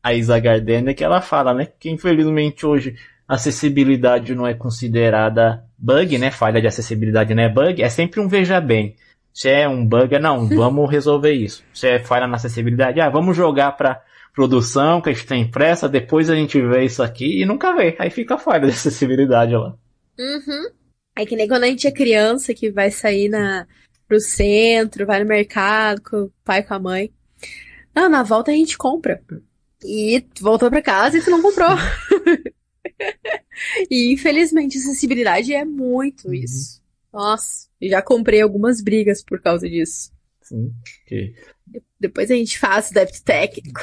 a Isa Gardner, que ela fala, né, que infelizmente hoje a acessibilidade não é considerada bug, né, falha de acessibilidade não é bug, é sempre um veja bem. Se é um bug, não, vamos resolver isso. Se é falha na acessibilidade, vamos jogar pra produção, que a gente tem pressa, depois a gente vê isso aqui e nunca vê. Aí fica a falha de acessibilidade lá. Uhum. É que nem quando a gente é criança que vai sair pro centro, vai no mercado com o pai e com a mãe. Não, na volta a gente compra. E voltou pra casa e tu não comprou. E infelizmente acessibilidade é muito isso. Nossa, já comprei algumas brigas por causa disso. Sim. Okay. Depois a gente faz o débito técnico.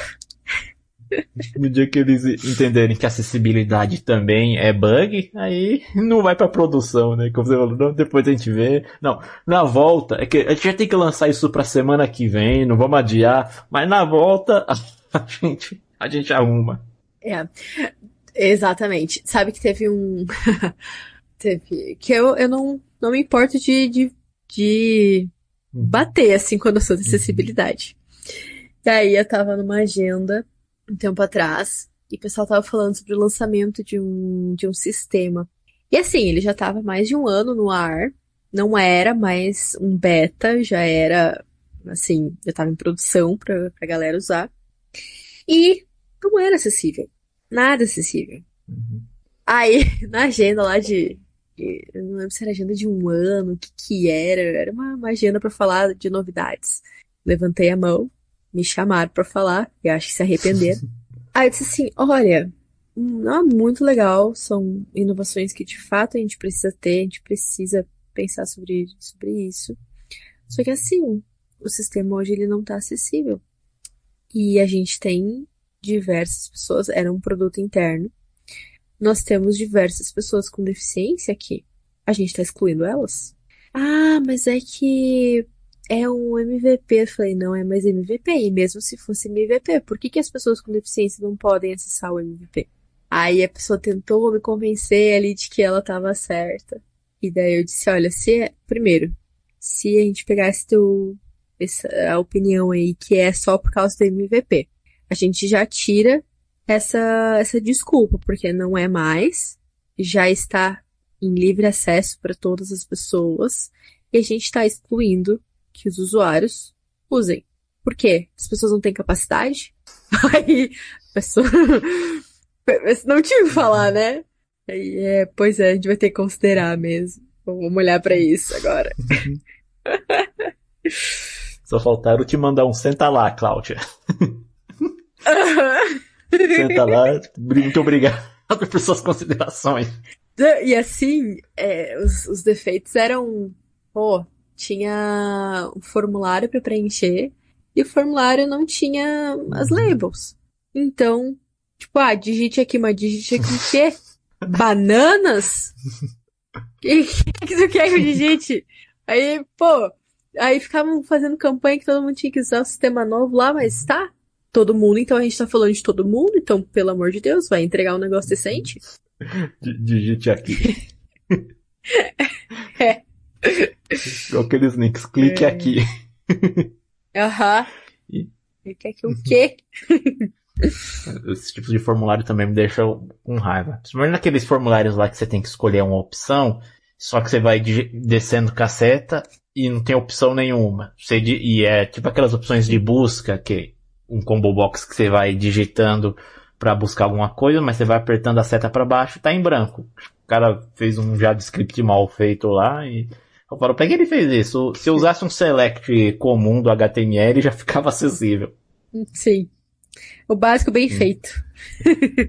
No dia que eles entenderem que acessibilidade também é bug, aí não vai pra produção, né? Como você falou, não, depois a gente vê. Não, na volta, é que a gente já tem que lançar isso pra semana que vem, não vamos adiar, mas na volta a gente arruma. Exatamente. Sabe que teve que eu não me importo de bater, assim, quando eu sou de acessibilidade. E aí eu tava numa agenda um tempo atrás, e o pessoal tava falando sobre o lançamento de um sistema. E assim, ele já tava mais de um ano no ar, não era mais um beta, já era, assim, já tava em produção pra galera usar. E não era acessível. Nada acessível. Aí, na agenda lá eu não lembro se era agenda de um ano, o que era uma agenda pra falar de novidades. Levantei a mão, me chamaram pra falar, e acho que se arrependeram. Aí eu disse assim, olha, não é muito legal, são inovações que de fato a gente precisa ter, a gente precisa pensar sobre isso. Só que assim, o sistema hoje ele não tá acessível. E a gente tem diversas pessoas, era um produto interno. Nós temos diversas pessoas com deficiência aqui. A gente tá excluindo elas? Mas é que é um MVP. Eu falei, não é mais MVP. E mesmo se fosse MVP, por que as pessoas com deficiência não podem acessar o MVP? Aí a pessoa tentou me convencer ali de que ela tava certa. E daí eu disse, olha, primeiro, se a gente pegasse a opinião aí que é só por causa do MVP, a gente já tira essa desculpa, porque não é mais, já está em livre acesso para todas as pessoas, e a gente está excluindo que os usuários usem. Por quê? As pessoas não têm capacidade? Aí, a pessoa... Não tive que falar, né? Aí, pois é, a gente vai ter que considerar mesmo. Vamos olhar pra isso agora. Só faltaram te mandar um senta lá, Cláudia. Senta lá, muito obrigado por suas considerações. E assim, os defeitos eram... Pô, tinha um formulário pra preencher e o formulário não tinha as labels. Então, tipo, digite aqui, mas digite aqui o quê? Bananas? Que tu quer que eu digite? Aí, pô, aí ficavam fazendo campanha que todo mundo tinha que usar o sistema novo lá, mas tá, todo mundo, então a gente tá falando de todo mundo, então, pelo amor de Deus, vai entregar um negócio decente? Digite aqui. É. Aqueles links, clique aqui. Aham. Ele quer que o quê? Esse tipo de formulário também me deixa com raiva. Principalmente naqueles formulários lá que você tem que escolher uma opção, só que você vai descendo casseta e não tem opção nenhuma. E é tipo aquelas opções de busca, que um combo box que você vai digitando pra buscar alguma coisa, mas você vai apertando a seta pra baixo e tá em branco. O cara fez um JavaScript mal feito lá e eu falo, pra que ele fez isso? Se eu usasse um select comum do HTML já ficava acessível. Sim. O básico bem feito.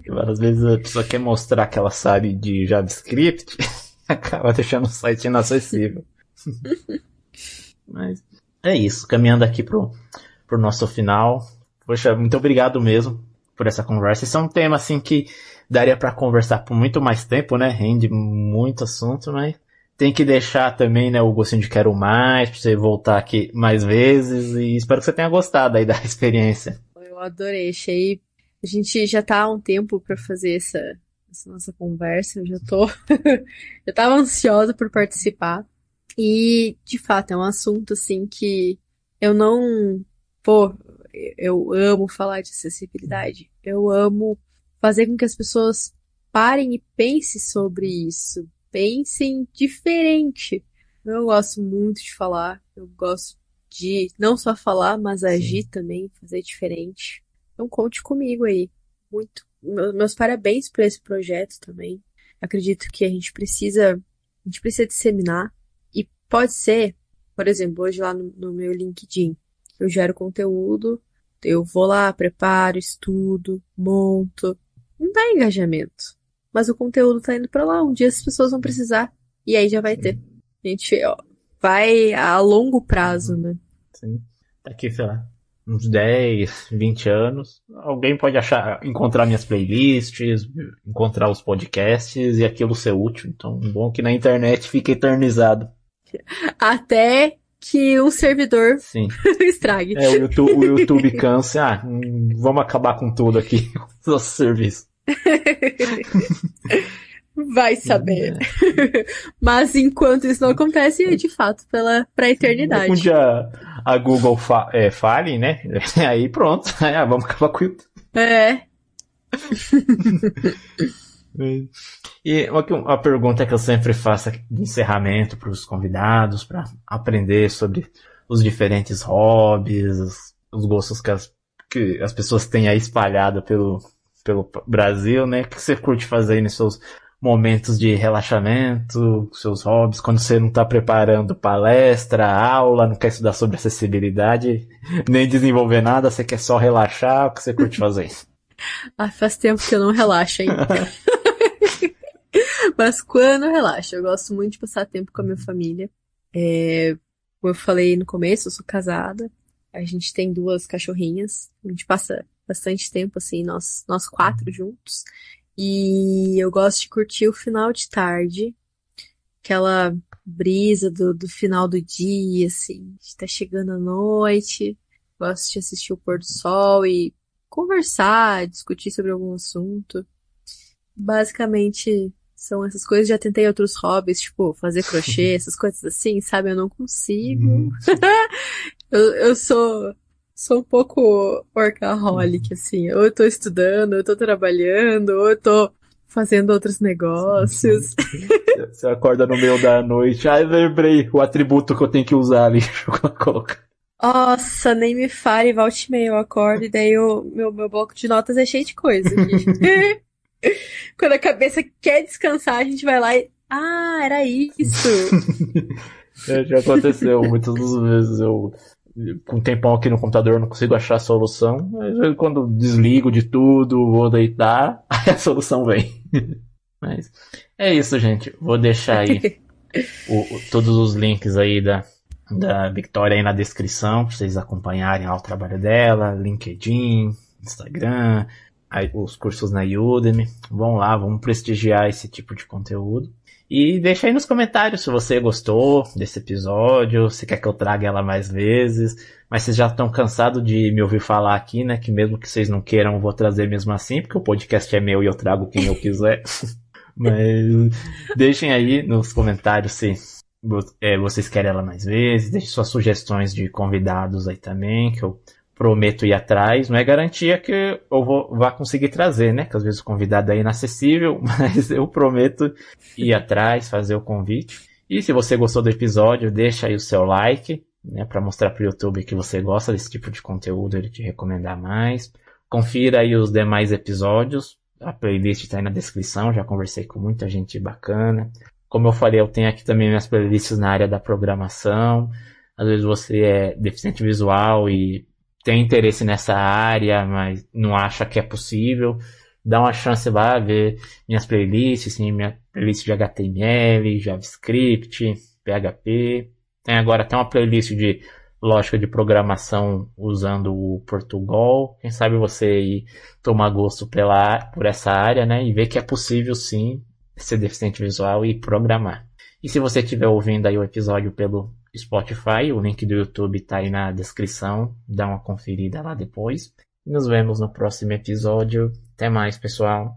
Várias vezes a pessoa quer mostrar que ela sabe de JavaScript acaba deixando o site inacessível. Mas é isso, caminhando aqui pro nosso final. Poxa, muito obrigado mesmo por essa conversa. Esse é um tema assim que daria para conversar por muito mais tempo, né? Rende muito assunto, mas tem que deixar também, né, o gostinho de quero mais, pra você voltar aqui mais vezes, e espero que você tenha gostado aí da experiência. Eu adorei, achei. A gente já tá há um tempo pra fazer essa nossa conversa, eu já tô. Eu tava ansiosa por participar. E, de fato, é um assunto assim que eu não. Pô, eu amo falar de acessibilidade. Eu amo fazer com que as pessoas parem e pensem sobre isso. Pensem diferente. Eu gosto muito de falar. Eu gosto de não só falar, mas agir também, fazer diferente. Então conte comigo aí. Muito. Meus parabéns por esse projeto também. Acredito que a gente precisa disseminar. E pode ser, por exemplo, hoje lá no meu LinkedIn, eu gero conteúdo, eu vou lá, preparo, estudo, monto. Não dá engajamento. Mas o conteúdo tá indo pra lá. Um dia as pessoas vão precisar. E aí já vai ter. A gente, vai a longo prazo, né? Sim. Daqui, sei lá, uns 10, 20 anos, alguém pode encontrar minhas playlists, encontrar os podcasts e aquilo ser útil. Então, bom que na internet fica eternizado. Até que um servidor Sim. estrague. O YouTube cansa. Vamos acabar com tudo aqui, com os nossos serviços. Vai saber. Mas enquanto isso não acontece, é de fato pra eternidade. Um dia a Google fale, né? Aí pronto. Vamos acabar com o YouTube. É. E uma pergunta que eu sempre faço de encerramento para os convidados, para aprender sobre os diferentes hobbies, os gostos que as pessoas têm aí espalhado pelo Brasil, né? O que você curte fazer aí nos seus momentos de relaxamento, seus hobbies, quando você não está preparando palestra, aula, não quer estudar sobre acessibilidade, nem desenvolver nada, você quer só relaxar, o que você curte fazer? Faz tempo que eu não relaxo, hein? Mas quando eu relaxo, eu gosto muito de passar tempo com a minha família. Como eu falei no começo, eu sou casada, a gente tem 2 cachorrinhas, a gente passa bastante tempo, assim, nós 4 juntos. E eu gosto de curtir o final de tarde, aquela brisa do final do dia, assim, de tá chegando a noite. Gosto de assistir o pôr do sol e conversar, discutir sobre algum assunto. basicamente são essas coisas. Já tentei outros hobbies, tipo fazer crochê, essas coisas assim, sabe? Eu não consigo. Eu sou um pouco workaholic, assim. Ou eu tô estudando, ou eu tô trabalhando, ou eu tô fazendo outros negócios. Você acorda no meio da noite. Ai, lembrei o atributo que eu tenho que usar ali. Deixa eu colocar. Nossa, nem me fale, volte e meia eu acordo e daí meu bloco de notas é cheio de coisa aqui. Quando a cabeça quer descansar, a gente vai lá e. Ah, era isso! Já aconteceu muitas das vezes. Eu, com um tempão aqui no computador, não consigo achar a solução. Mas quando desligo de tudo, vou deitar, aí a solução vem. Mas é isso, gente. Vou deixar aí todos os links aí da Victoria aí na descrição, pra vocês acompanharem lá o trabalho dela, LinkedIn, Instagram, aí os cursos na Udemy. Vão lá, vamos prestigiar esse tipo de conteúdo. E deixa aí nos comentários se você gostou desse episódio, se quer que eu traga ela mais vezes. Mas vocês já estão cansados de me ouvir falar aqui, né? Que mesmo que vocês não queiram, eu vou trazer mesmo assim, porque o podcast é meu e eu trago quem eu quiser. Mas deixem aí nos comentários se vocês querem ela mais vezes. Deixem suas sugestões de convidados aí também, que eu prometo ir atrás. Não é garantia que eu vá conseguir trazer, né? Que às vezes o convidado é inacessível, mas eu prometo ir atrás, fazer o convite. E se você gostou do episódio, deixa aí o seu like, né? Para mostrar pro YouTube que você gosta desse tipo de conteúdo, ele te recomendar mais. Confira aí os demais episódios. A playlist tá aí na descrição, já conversei com muita gente bacana. Como eu falei, eu tenho aqui também minhas playlists na área da programação. Às vezes você é deficiente visual e tem interesse nessa área, mas não acha que é possível. Dá uma chance lá, ver minhas playlists, sim, minha playlist de HTML, JavaScript, PHP. Tem agora até uma playlist de lógica de programação usando o Portugal. Quem sabe você aí tomar gosto por essa área, né? E ver que é possível sim ser deficiente visual e programar. E se você estiver ouvindo aí o episódio pelo Spotify, o link do YouTube tá aí na descrição. Dá uma conferida lá depois. Nos vemos no próximo episódio. Até mais, pessoal.